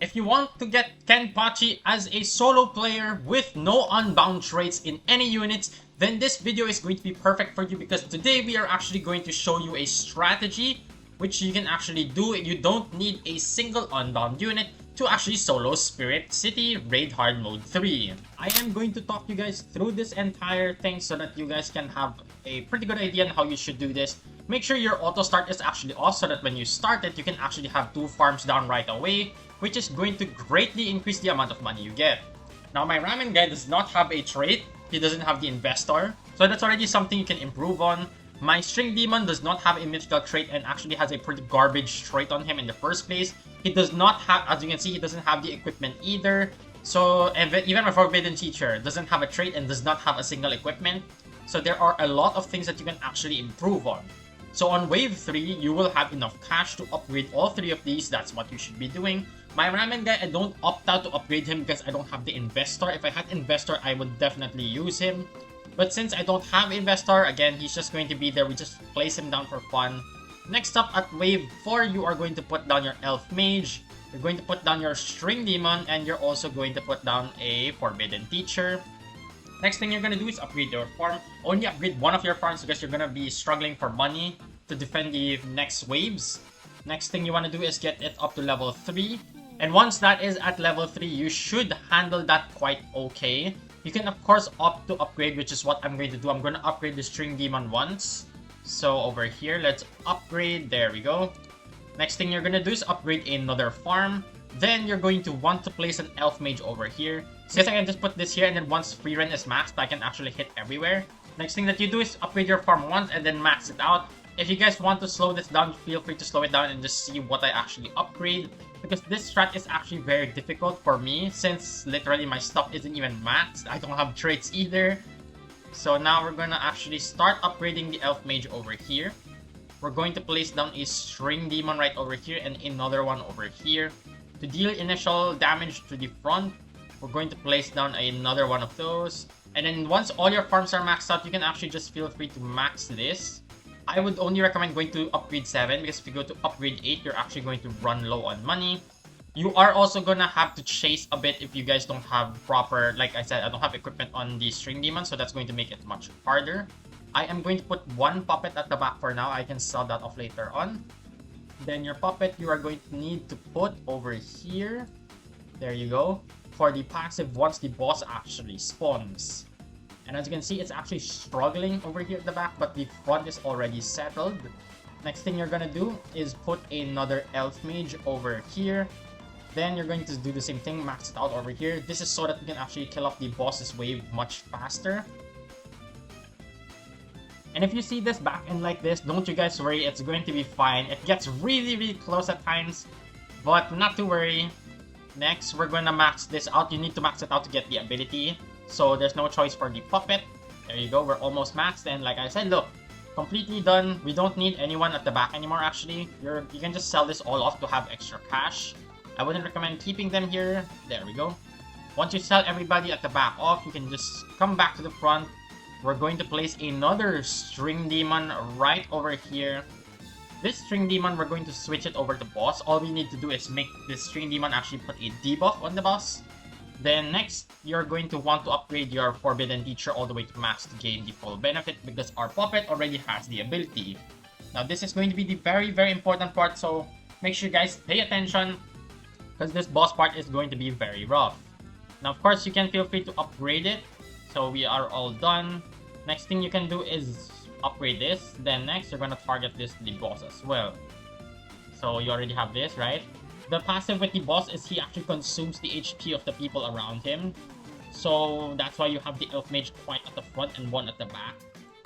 If you want to get Kenpachi as a solo player with no unbound traits in any units, then this video is going to be perfect for you because today we are actually going to show you a strategy which you can actually do. You don't need a single unbound unit to actually solo Spirit City Raid Hard Mode 3. I am going to talk you guys through this entire thing so that you guys can have a pretty good idea on how you should do this. Make sure your auto start is actually off so that when you start it, you can actually have 2 farms down right away, which is going to greatly increase the amount of money you get. Now, my ramen guy does not have a trait. He doesn't have the investor, so that's already something you can improve on. My string demon does not have a mythical trait and actually has a pretty garbage trait on him in the first place. He does not have, as you can see, he doesn't have the equipment either. So even my forbidden teacher doesn't have a trait and does not have a single equipment. So there are a lot of things that you can actually improve on. So on wave 3, you will have enough cash to upgrade all 3 of these. That's what you should be doing. My ramen guy, I don't opt out to upgrade him because I don't have the investor. If I had investor, I would definitely use him. But since I don't have investor, again, he's just going to be there. We just place him down for fun. Next up at wave 4, you are going to put down your elf mage. You're going to put down your string demon, and you're also going to put down a forbidden teacher. Next thing you're going to do is upgrade your farm. Only upgrade one of your farms because you're going to be struggling for money to defend the next waves. Next thing you want to do is get it up to level 3. And once that is at level 3, you should handle that quite okay. You can of course opt to upgrade, which is what I'm going to do. I'm going to upgrade the string demon once. So over here, let's upgrade. There we go. Next thing you're going to do is upgrade another farm. Then you're going to want to place an elf mage over here. Since I can just put this here, and then once free run is maxed, I can actually hit everywhere. Next thing that you do is upgrade your farm once and then max it out. If you guys want to slow this down, feel free to slow it down and just see what I actually upgrade. Because this strat is actually very difficult for me since literally my stuff isn't even maxed. I don't have traits either. So now we're gonna actually start upgrading the elf mage over here. We're going to place down a string demon right over here and another one over here. To deal initial damage to the front, we're going to place down another one of those. And then once all your farms are maxed out, you can actually just feel free to max this. I would only recommend going to upgrade 7 because if you go to upgrade 8, you're actually going to run low on money. You are also gonna have to chase a bit if you guys don't have proper, like I said, I don't have equipment on the string demon, so that's going to make it much harder. I am going to put one puppet at the back for now. I can sell that off later on. Then your puppet, you are going to need to put over here. There you go. For the passive once the boss actually spawns. And as you can see, it's actually struggling over here at the back, but the front is already settled. Next thing you're gonna do is put another elf mage over here. Then you're going to do the same thing, max it out over here. This is so that you can actually kill off the boss's wave much faster. And if you see this back end like this, don't you guys worry, it's going to be fine. It gets really close at times, but not to worry. Next, we're gonna max this out. You need to max it out to get the ability. So there's no choice for the puppet. There you go, we're almost maxed. And like I said, look, completely done. We don't need anyone at the back anymore actually. You can just sell this all off to have extra cash. I wouldn't recommend keeping them here. There we go. Once you sell everybody at the back off, you can just come back to the front. We're going to place another string demon right over here. This string demon, we're going to switch it over to boss. All we need to do is make this string demon actually put a debuff on the boss. Then next, you're going to want to upgrade your forbidden teacher all the way to max to gain the full benefit because our puppet already has the ability. Now this is going to be the very important part, so make sure you guys pay attention because this boss part is going to be very rough. Now of course you can feel free to upgrade it. So we are all done. Next thing you can do is upgrade this. Then next you're going to target this to the boss as well. So you already have this, right? The passive with the boss is he actually consumes the HP of the people around him. So that's why you have the elf mage quite at the front and one at the back.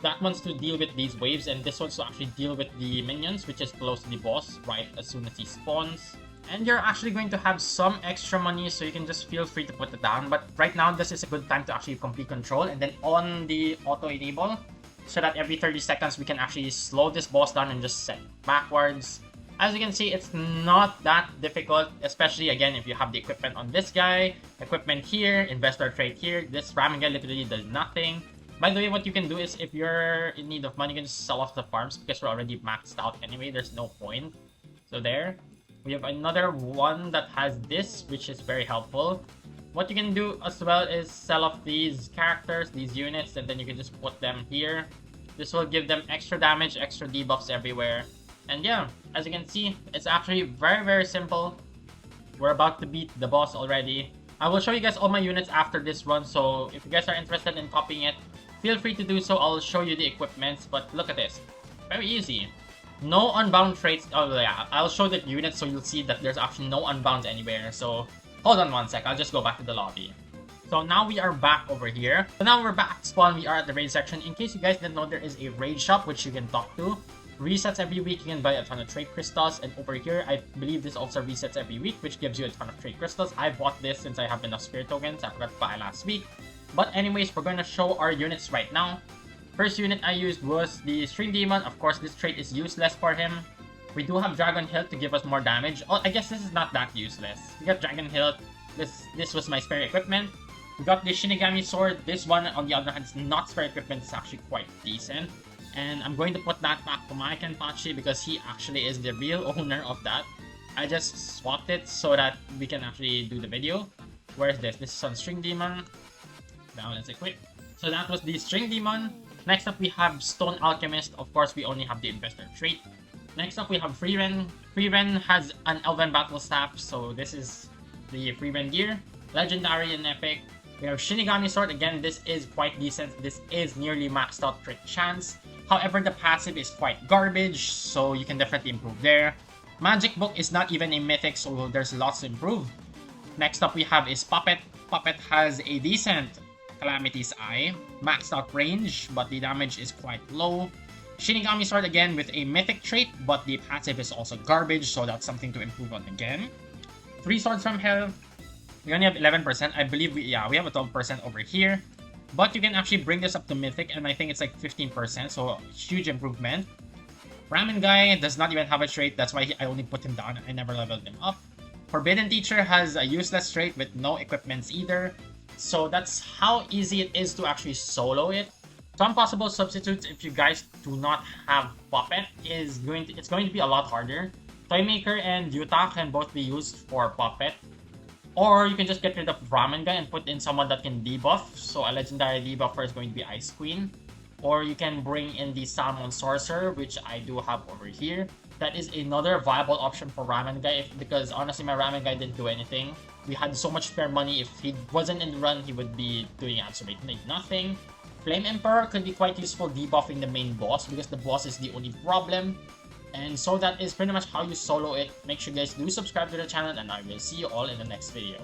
That one's to deal with these waves, and this one's to actually deal with the minions, which is close to the boss right as soon as he spawns. And you're actually going to have some extra money, so you can just feel free to put it down. But right now, this is a good time to actually complete control and then on the auto enable, so that every 30 seconds we can actually slow this boss down and just set backwards. As you can see, it's not that difficult, especially again if you have the equipment on this guy, equipment here, investor trade here. This ramen guy literally does nothing. By the way, what you can do is if you're in need of money, you can just sell off the farms because we're already maxed out anyway. There's no point. So there. We have another one that has this, which is very helpful. What you can do as well is sell off these characters, these units, and then you can just put them here. This will give them extra damage, extra debuffs everywhere. And yeah, as you can see, it's actually very simple. We're about to beat the boss already. I will show you guys all my units after this run, so if you guys are interested in copying it, feel free to do so. I'll show you the equipments, but look at this. Very easy. No unbound traits. Oh yeah, I'll show the units so you'll see that there's actually no unbounds anywhere. So hold on one sec, I'll just go back to the lobby. So now we are back over here. So now we're back at spawn, we are at the raid section. In case you guys didn't know, there is a raid shop which you can talk to. Resets every week, you can buy a ton of trade crystals, and over here I believe this also resets every week, which gives you a ton of trade crystals. I bought this since I have enough spirit tokens. I forgot to buy last week. But anyways, we're going to show our units right now. First unit I used was the String Demon. Of course, this trait is useless for him. We do have Dragon Hilt to give us more damage. Oh, I guess this is not that useless. We got Dragon Hilt. This was my spare equipment. We got the Shinigami Sword. This one, on the other hand, is not spare equipment. It's actually quite decent. And I'm going to put that back to my Kenpachi because he actually is the real owner of that. I just swapped it so that we can actually do the video. Where is this? This is on String Demon. Now let's equip. So that was the String Demon. Next up we have Stone Alchemist. Of course, we only have the Investor trait. Next up we have Freeren. Freeren has an Elven Battle Staff, so this is the Freeren gear. Legendary and Epic. We have Shinigami Sword. Again, this is quite decent. This is nearly maxed out crit chance. However, the passive is quite garbage, so you can definitely improve there. Magic Book is not even a mythic, so there's lots to improve. Next up we have is Puppet. Puppet has a decent Calamity's Eye, maxed out range, but the damage is quite low. Shinigami Sword again with a mythic trait, but the passive is also garbage, so that's something to improve on again. 3 Swords from Hell. We only have 11%. I believe we have a 12% over here. But you can actually bring this up to mythic, and I think it's like 15%, so huge improvement. Ramen Guy does not even have a trait, that's why I only put him down. I never leveled him up. Forbidden Teacher has a useless trait with no equipments either. So that's how easy it is to actually solo it. Some possible substitutes if you guys do not have Puppet it's going to be a lot harder. Toymaker and Yuta can both be used for Puppet. Or you can just get rid of Ramen Guy and put in someone that can debuff. So a legendary debuffer is going to be Ice Queen. Or you can bring in the Salmon Sorcerer, which I do have over here. That is another viable option for Ramen Guy, because honestly my Ramen Guy didn't do anything. We had so much spare money. If he wasn't in the run, he would be doing absolutely nothing. Flame Emperor could be quite useful debuffing the main boss, because the boss is the only problem. And so that is pretty much how you solo it. Make sure you guys do subscribe to the channel, and I will see you all in the next video.